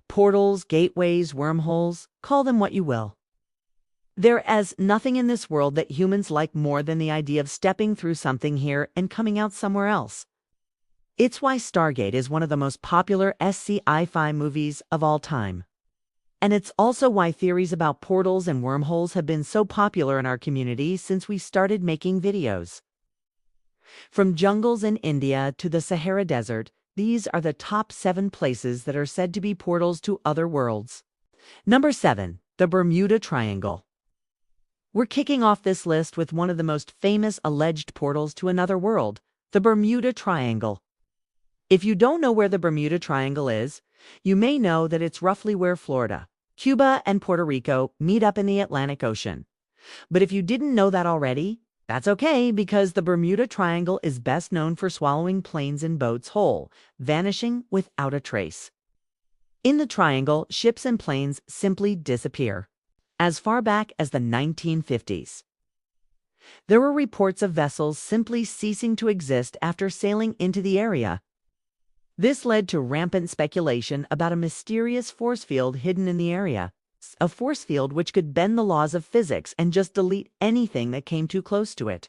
Portals, gateways, wormholes, call them what you will. There is nothing in this world that humans like more than the idea of stepping through something here and coming out somewhere else. It's why Stargate is one of the most popular sci-fi movies of all time. And it's also why theories about portals and wormholes have been so popular in our community since we started making videos. From jungles in India to the Sahara Desert, these are the top 7 places that are said to be portals to other worlds. Number 7. The Bermuda Triangle. We're kicking off this list with one of the most famous alleged portals to another world, the Bermuda Triangle. If you don't know where the Bermuda Triangle is, you may know that it's roughly where Florida, Cuba, and Puerto Rico meet up in the Atlantic Ocean. But if you didn't know that already, that's okay, because the Bermuda Triangle is best known for swallowing planes and boats whole, vanishing without a trace. In the triangle, ships and planes simply disappear, as far back as the 1950s. There were reports of vessels simply ceasing to exist after sailing into the area. This led to rampant speculation about a mysterious force field hidden in the area, a force field which could bend the laws of physics and just delete anything that came too close to it.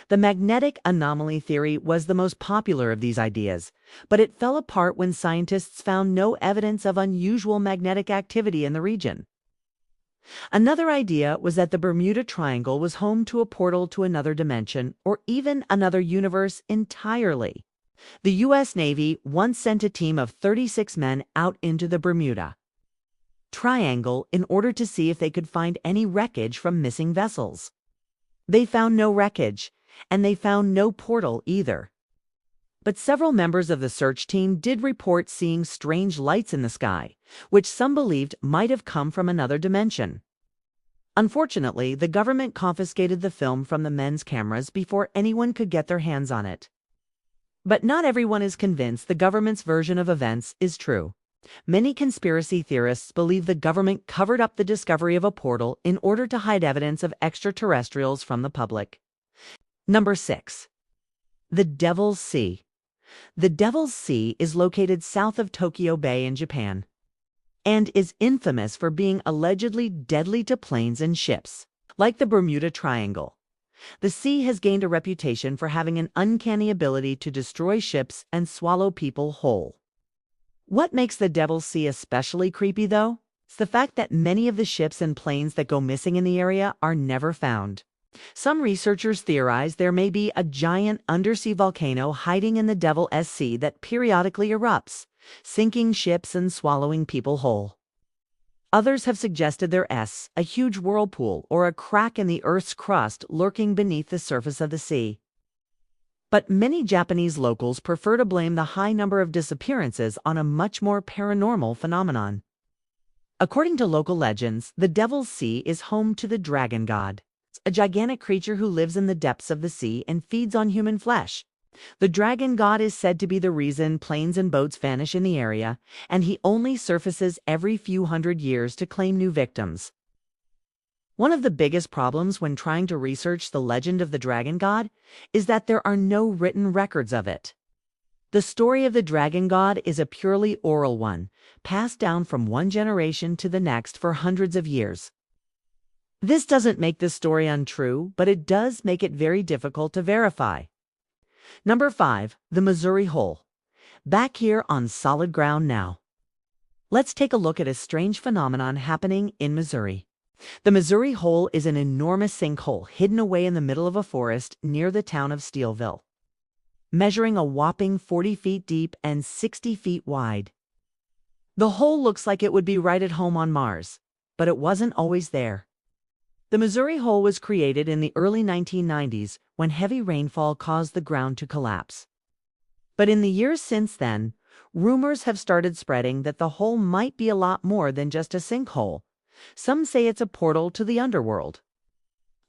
The magnetic anomaly theory was the most popular of these ideas, but it fell apart when scientists found no evidence of unusual magnetic activity in the region. Another idea was that the Bermuda Triangle was home to a portal to another dimension or even another universe entirely. The U.S. Navy once sent a team of 36 men out into the Bermuda Triangle in order to see if they could find any wreckage from missing vessels. They found no wreckage, and they found no portal either. But several members of the search team did report seeing strange lights in the sky, which some believed might have come from another dimension. Unfortunately, the government confiscated the film from the men's cameras before anyone could get their hands on it. But not everyone is convinced the government's version of events is true. Many conspiracy theorists believe the government covered up the discovery of a portal in order to hide evidence of extraterrestrials from the public. Number 6. The Devil's Sea. The Devil's Sea is located south of Tokyo Bay in Japan, and is infamous for being allegedly deadly to planes and ships. Like the Bermuda Triangle, the sea has gained a reputation for having an uncanny ability to destroy ships and swallow people whole. What makes the Devil's Sea especially creepy, though? It's the fact that many of the ships and planes that go missing in the area are never found. Some researchers theorize there may be a giant undersea volcano hiding in the Devil's Sea that periodically erupts, sinking ships and swallowing people whole. Others have suggested there's a huge whirlpool or a crack in the Earth's crust lurking beneath the surface of the sea. But many Japanese locals prefer to blame the high number of disappearances on a much more paranormal phenomenon. According to local legends, the Devil's Sea is home to the Dragon God, a gigantic creature who lives in the depths of the sea and feeds on human flesh. The Dragon God is said to be the reason planes and boats vanish in the area, and he only surfaces every few hundred years to claim new victims. One of the biggest problems when trying to research the legend of the Dragon God is that there are no written records of it. The story of the Dragon God is a purely oral one, passed down from one generation to the next for hundreds of years. This doesn't make this story untrue, but it does make it very difficult to verify. Number 5. The Missouri Hole. Back here on solid ground now. Let's take a look at a strange phenomenon happening in Missouri. The Missouri Hole is an enormous sinkhole hidden away in the middle of a forest near the town of Steelville, measuring a whopping 40 feet deep and 60 feet wide. The hole looks like it would be right at home on Mars, but it wasn't always there. The Missouri Hole was created in the early 1990s when heavy rainfall caused the ground to collapse. But in the years since then, rumors have started spreading that the hole might be a lot more than just a sinkhole. Some say it's a portal to the underworld.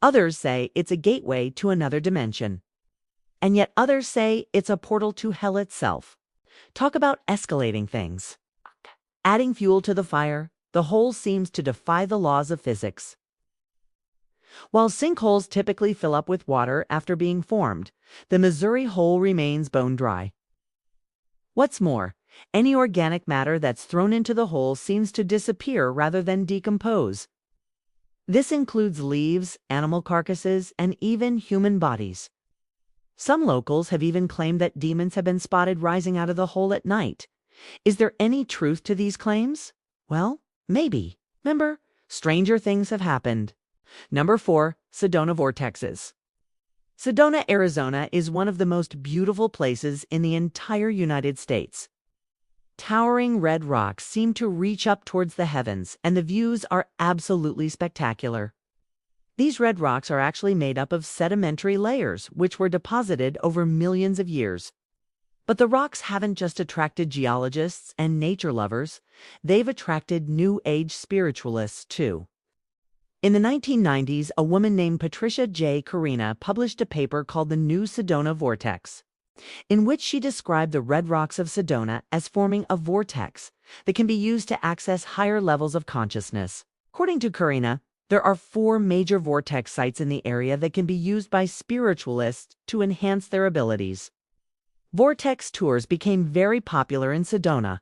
Others say it's a gateway to another dimension. And yet others say it's a portal to hell itself. Talk about escalating things. Adding fuel to the fire, the hole seems to defy the laws of physics. While sinkholes typically fill up with water after being formed, the Missouri Hole remains bone dry. What's more, Any organic matter that's thrown into the hole seems to disappear rather than decompose. This includes leaves, animal carcasses, and even human bodies. Some locals have even claimed that demons have been spotted rising out of the hole at night. Is there any truth to these claims? Well, maybe. Remember, stranger things have happened. Number 4, Sedona vortexes. Sedona, Arizona is one of the most beautiful places in the entire United States. Towering red rocks seem to reach up towards the heavens, and the views are absolutely spectacular. These red rocks are actually made up of sedimentary layers, which were deposited over millions of years. But the rocks haven't just attracted geologists and nature lovers, they've attracted New Age spiritualists too. In the 1990s, a woman named Patricia J. Carina published a paper called The New Sedona Vortex, in which she described the red rocks of Sedona as forming a vortex that can be used to access higher levels of consciousness. According to Carina, there are 4 major vortex sites in the area that can be used by spiritualists to enhance their abilities. Vortex tours became very popular in Sedona.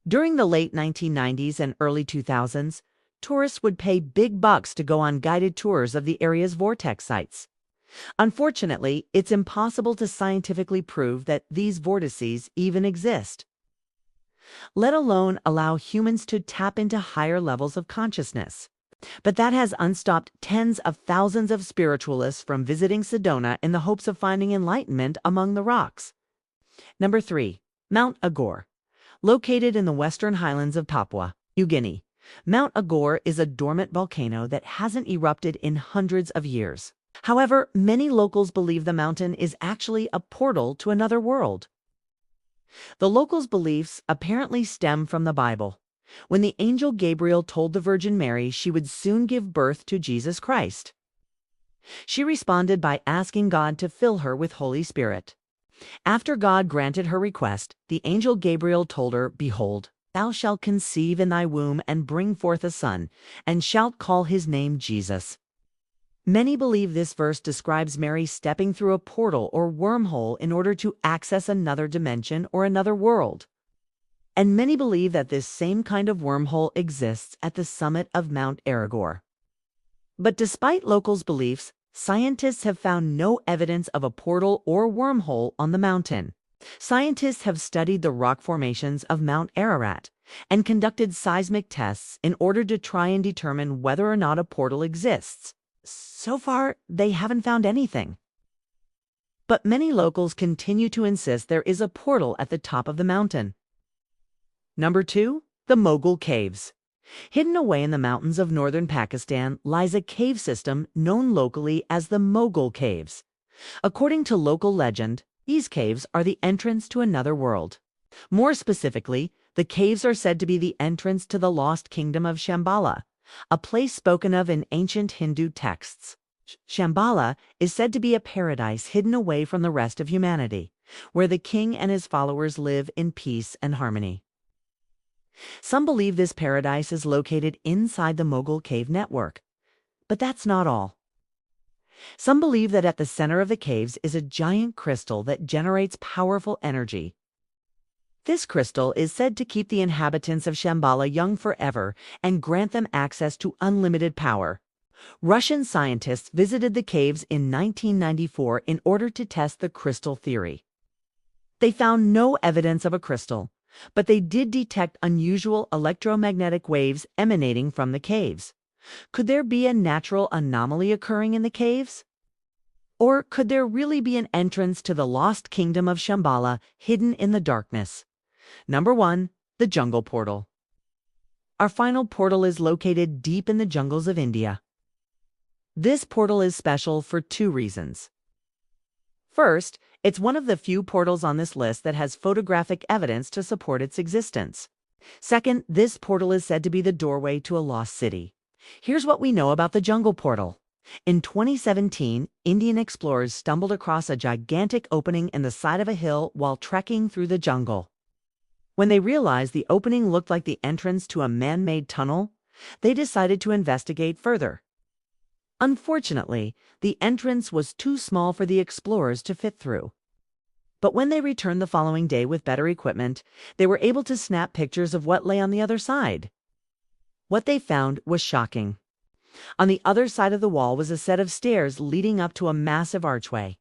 During the late 1990s and early 2000s, tourists would pay big bucks to go on guided tours of the area's vortex sites. Unfortunately, it's impossible to scientifically prove that these vortices even exist, let alone allow humans to tap into higher levels of consciousness. But that has unstopped tens of thousands of spiritualists from visiting Sedona in the hopes of finding enlightenment among the rocks. Number 3, Mount Agur. Located in the western highlands of Papua New Guinea, Mount Agur is a dormant volcano that hasn't erupted in hundreds of years. However, many locals believe the mountain is actually a portal to another world. The locals' beliefs apparently stem from the Bible, when the angel Gabriel told the Virgin Mary she would soon give birth to Jesus Christ. She responded by asking God to fill her with Holy Spirit. After God granted her request, the angel Gabriel told her, "Behold, thou shalt conceive in thy womb and bring forth a son, and shalt call his name Jesus." Many believe this verse describes Mary stepping through a portal or wormhole in order to access another dimension or another world. And many believe that this same kind of wormhole exists at the summit of Mount Aragor. But despite locals' beliefs, scientists have found no evidence of a portal or wormhole on the mountain. Scientists have studied the rock formations of Mount Ararat and conducted seismic tests in order to try and determine whether or not a portal exists. So far, they haven't found anything. But many locals continue to insist there is a portal at the top of the mountain. Number 2, the Mogul Caves. Hidden away in the mountains of northern Pakistan lies a cave system known locally as the Mogul Caves. According to local legend, these caves are the entrance to another world. More specifically, the caves are said to be the entrance to the lost kingdom of Shambhala, a place spoken of in ancient Hindu texts. Shambhala is said to be a paradise hidden away from the rest of humanity, where the king and his followers live in peace and harmony. Some believe this paradise is located inside the Mogul Cave network, but that's not all. Some believe that at the center of the caves is a giant crystal that generates powerful energy. This crystal is said to keep the inhabitants of Shambhala young forever and grant them access to unlimited power. Russian scientists visited the caves in 1994 in order to test the crystal theory. They found no evidence of a crystal, but they did detect unusual electromagnetic waves emanating from the caves. Could there be a natural anomaly occurring in the caves? Or could there really be an entrance to the lost kingdom of Shambhala hidden in the darkness? Number 1, the Jungle Portal. Our final portal is located deep in the jungles of India. This portal is special for 2 reasons. First, it's one of the few portals on this list that has photographic evidence to support its existence. Second, this portal is said to be the doorway to a lost city. Here's what we know about the Jungle Portal. In 2017, Indian explorers stumbled across a gigantic opening in the side of a hill while trekking through the jungle. When they realized the opening looked like the entrance to a man-made tunnel, they decided to investigate further. Unfortunately, the entrance was too small for the explorers to fit through. But when they returned the following day with better equipment, they were able to snap pictures of what lay on the other side. What they found was shocking. On the other side of the wall was a set of stairs leading up to a massive archway.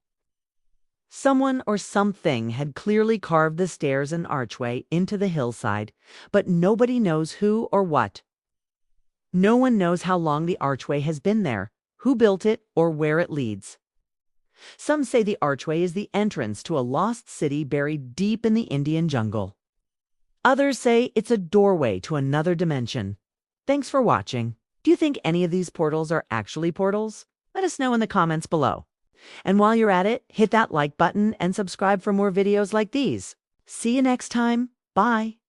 Someone or something had clearly carved the stairs and archway into the hillside, but nobody knows who or what. No one knows how long the archway has been there, who built it, or where it leads. Some say the archway is the entrance to a lost city buried deep in the Indian jungle. Others say it's a doorway to another dimension. Thanks for watching. Do you think any of these portals are actually portals? Let us know in the comments below. And while you're at it, hit that like button and subscribe for more videos like these. See you next time. Bye.